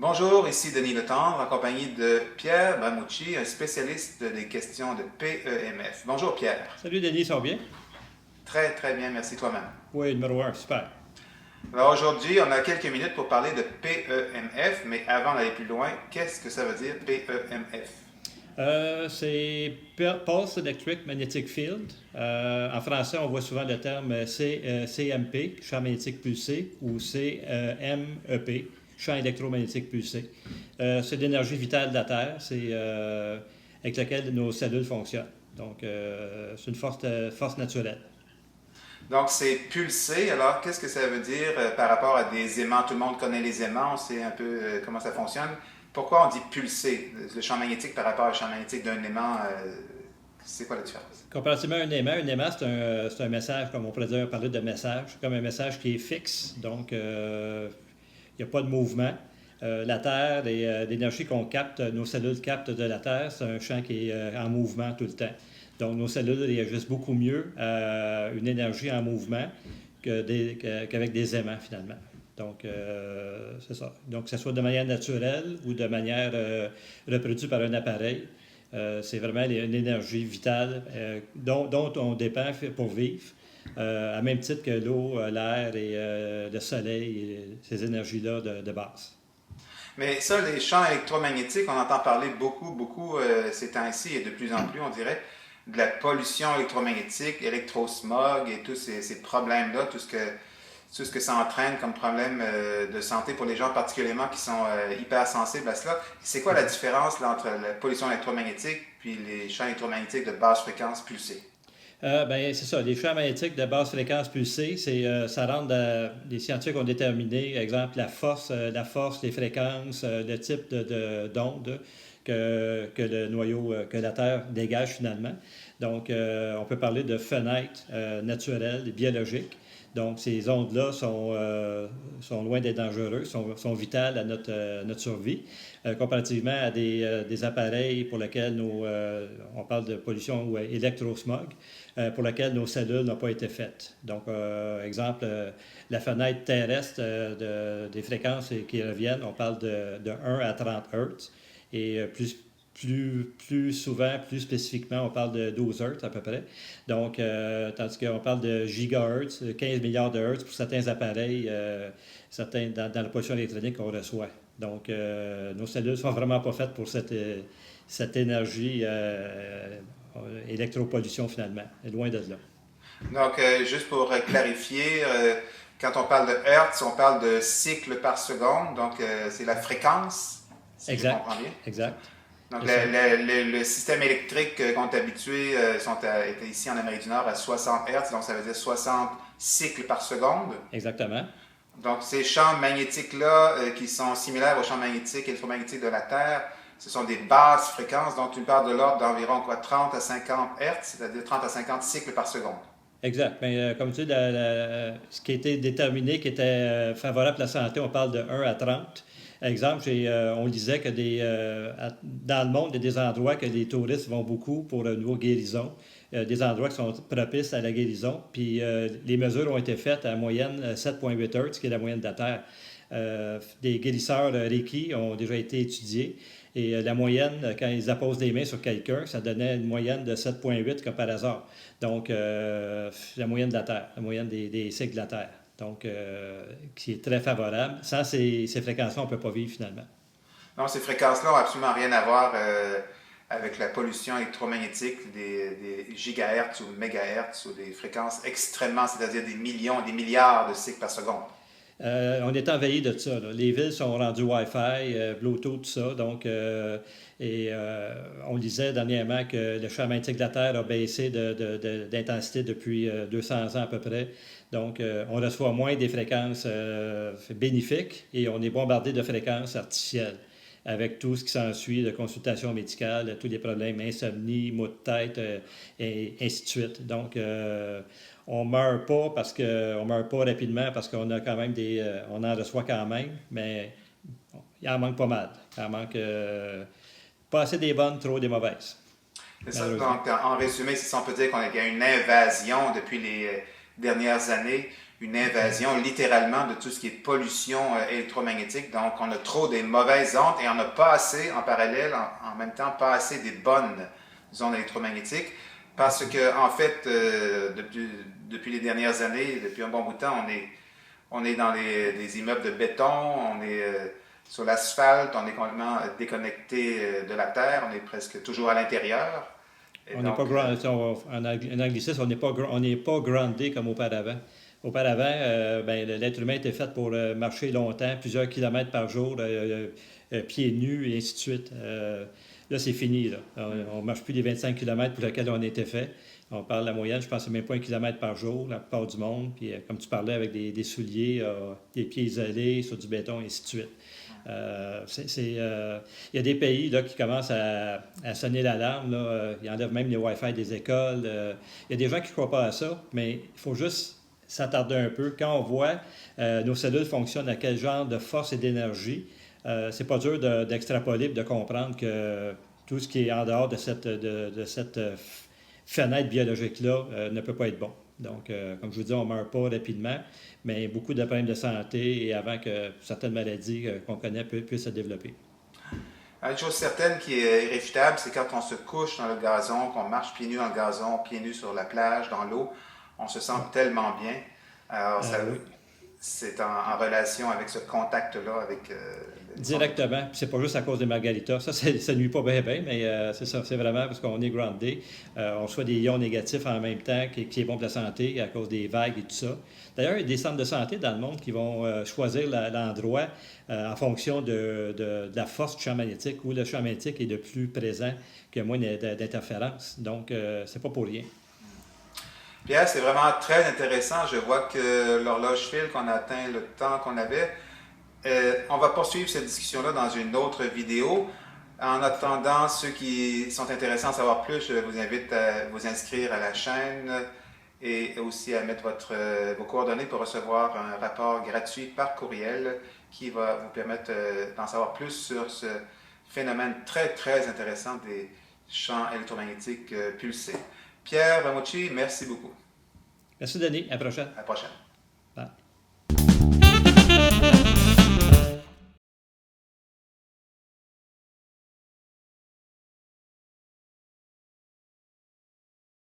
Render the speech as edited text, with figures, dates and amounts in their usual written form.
Bonjour, ici Denis Letendre, en compagnie de Pierre Bramouchi, un spécialiste des questions de PEMF. Bonjour Pierre. Salut Denis, ça va bien? Très très bien, merci toi-même. Oui, numéro un, super. Alors aujourd'hui, on a quelques minutes pour parler de PEMF, mais avant d'aller plus loin, qu'est-ce que ça veut dire PEMF? C'est Pulse Electric Magnetic Field. En français, on voit souvent le terme CMP, champ magnétique pulsé, ou CMEP, champ électromagnétique pulsé. C'est l'énergie vitale de la Terre, c'est avec laquelle nos cellules fonctionnent. Donc, c'est une force naturelle. Donc c'est pulsé, alors qu'est-ce que ça veut dire par rapport à des aimants? Tout le monde connaît les aimants, on sait un peu comment ça fonctionne. Pourquoi on dit pulsé? Le champ magnétique par rapport au champ magnétique d'un aimant, c'est quoi la différence? Comparativement à un aimant, c'est un message, comme on pourrait dire, parler de message, comme un message qui est fixe, donc il n'y a pas de mouvement. La Terre et l'énergie qu'on capte, nos cellules captent de la Terre, c'est un champ qui est en mouvement tout le temps. Donc nos cellules réagissent beaucoup mieux à une énergie en mouvement qu'avec des aimants finalement. Donc, c'est ça. Donc, que ce soit de manière naturelle ou de manière reproduite par un appareil, c'est vraiment une énergie vitale dont on dépend pour vivre, à même titre que l'eau, l'air et le soleil, et ces énergies-là de base. Mais ça, les champs électromagnétiques, on entend parler beaucoup ces temps-ci et de plus en plus, on dirait, de la pollution électromagnétique, électrosmog et tous ces problèmes-là, tout ce que ça entraîne comme problème de santé pour les gens particulièrement qui sont hypersensibles à cela. C'est quoi la différence là, entre la pollution électromagnétique puis les champs électromagnétiques de basse fréquence pulsée? Ben, c'est ça. Les champs magnétiques de basse fréquence pulsée, ça rentre les scientifiques ont déterminé, par exemple, la force, les fréquences, le type d'onde que le noyau, que la Terre dégage finalement. Donc, on peut parler de fenêtres naturelles, biologiques. Donc, ces ondes-là sont loin d'être dangereuses, sont vitales à notre survie, comparativement à des appareils pour lesquels on parle de pollution ou électrosmog, pour lesquels nos cellules n'ont pas été faites. Donc, exemple, la fenêtre terrestre des fréquences qui reviennent, on parle de 1 à 30 Hz. Et plus souvent, plus spécifiquement, on parle de 12 Hz à peu près. Donc, tandis qu'on parle de gigahertz, 15 milliards de Hz pour certains appareils, certains dans la pollution électronique qu'on reçoit. Donc, nos cellules ne sont vraiment pas faites pour cette énergie électropollution finalement. Loin de là. Donc, juste pour clarifier, quand on parle de Hertz, on parle de cycles par seconde, donc c'est la fréquence, si je Exact. comprends bien. Exact. Donc, C'est ça. le système électrique qu'on est habitué, était ici en Amérique du Nord à 60 Hertz, donc ça veut dire 60 cycles par seconde. Exactement. Donc, ces champs magnétiques-là, qui sont similaires aux champs magnétiques électromagnétiques de la Terre, ce sont des basses fréquences, donc une part de l'ordre d'environ 30 à 50 Hertz, c'est-à-dire 30 à 50 cycles par seconde. Exact. Mais comme tu dis, ce qui a été déterminé, qui était favorable à la santé, on parle de 1 à 30. Exemple, on disait que dans le monde, il y a des endroits que les touristes vont beaucoup pour une nouveau guérison, des endroits qui sont propices à la guérison. Puis les mesures ont été faites à moyenne 7,8 Hz, qui est la moyenne de la Terre. Des guérisseurs Reiki ont déjà été étudiés. Et la moyenne, quand ils apposent des mains sur quelqu'un, ça donnait une moyenne de 7,8 comme par hasard. Donc, la moyenne de la Terre, la moyenne des cycles de la Terre. Donc, qui est très favorable. Sans ces fréquences-là, on ne peut pas vivre finalement. Donc, ces fréquences-là n'ont absolument rien à voir avec la pollution électromagnétique des gigahertz ou mégahertz ou des fréquences extrêmement, c'est-à-dire des millions, des milliards de cycles par seconde. On est envahi de ça. Là. Les villes sont rendues Wi-Fi, Bluetooth, tout ça. Donc, on disait dernièrement que le champ magnétique de la Terre a baissé d'intensité depuis 200 ans à peu près. Donc, on reçoit moins des fréquences bénéfiques et on est bombardé de fréquences artificielles avec tout ce qui s'ensuit de consultation médicale, tous les problèmes, insomnie, maux de tête, et ainsi de suite. Donc, on meurt pas on meurt pas rapidement parce qu'on a quand même on en reçoit quand même, mais il en manque pas mal. Il en manque pas assez des bonnes, trop des mauvaises, C'est ça. malheureusement. Donc, en résumé, c'est ça, on peut dire qu'il y a une invasion depuis les dernières années une invasion littéralement de tout ce qui est pollution électromagnétique. Donc, on a trop des mauvaises ondes et on n'a pas assez, en parallèle, en même temps, pas assez des bonnes ondes électromagnétiques. Parce que, en fait, depuis les dernières années, depuis un bon bout de temps, on est dans des immeubles de béton, on est sur l'asphalte, on est complètement déconnecté de la terre, on est presque toujours à l'intérieur. On n'est pas en anglicisme, on n'est pas groundé comme auparavant. Auparavant, l'être humain était fait pour marcher longtemps, plusieurs kilomètres par jour, pieds nus et ainsi de suite. Là, c'est fini. Là. On ne marche plus les 25 kilomètres pour lesquels on était fait. On parle de la moyenne, je pense que c'est même pas 1 kilomètre par jour, la plupart du monde. Puis, comme tu parlais, avec des souliers, des pieds isolés, sur du béton, et ainsi de suite. Il y a des pays là, qui commencent à sonner l'alarme. Là. Ils enlèvent même les Wi-Fi des écoles. Il y a des gens qui ne croient pas à ça, mais il faut juste s'attarder un peu. Quand on voit nos cellules fonctionnent à quel genre de force et d'énergie, c'est pas dur d'extrapoler et de comprendre que tout ce qui est en dehors de cette fenêtre biologique-là ne peut pas être bon. Donc, comme je vous dis, on ne meurt pas rapidement, mais beaucoup de problèmes de santé et avant que certaines maladies qu'on connaît puissent se développer. Une chose certaine qui est irréfutable, c'est quand on se couche dans le gazon, qu'on marche pieds nus dans le gazon, pieds nus sur la plage, dans l'eau, on se sent tellement bien. Alors, oui. C'est en relation avec ce contact-là avec... Directement. Puis c'est pas juste à cause des margaritas. Ça nuit pas bien, mais c'est ça. C'est vraiment parce qu'on est groundé. On reçoit des ions négatifs en même temps qui est bon pour la santé à cause des vagues et tout ça. D'ailleurs, il y a des centres de santé dans le monde qui vont choisir l'endroit en fonction de la force du champ magnétique, où le champ magnétique est le plus présent, qu'il y a moins d'interférences. Donc, c'est pas pour rien. Pierre, c'est vraiment très intéressant. Je vois que l'horloge file, qu'on a atteint le temps qu'on avait. On va poursuivre cette discussion-là dans une autre vidéo. En attendant, ceux qui sont intéressés à en savoir plus, je vous invite à vous inscrire à la chaîne et aussi à mettre vos coordonnées pour recevoir un rapport gratuit par courriel qui va vous permettre d'en savoir plus sur ce phénomène très, très intéressant des champs électromagnétiques pulsés. Pierre Bamucci, merci beaucoup. Merci Denis, à la prochaine. À la prochaine.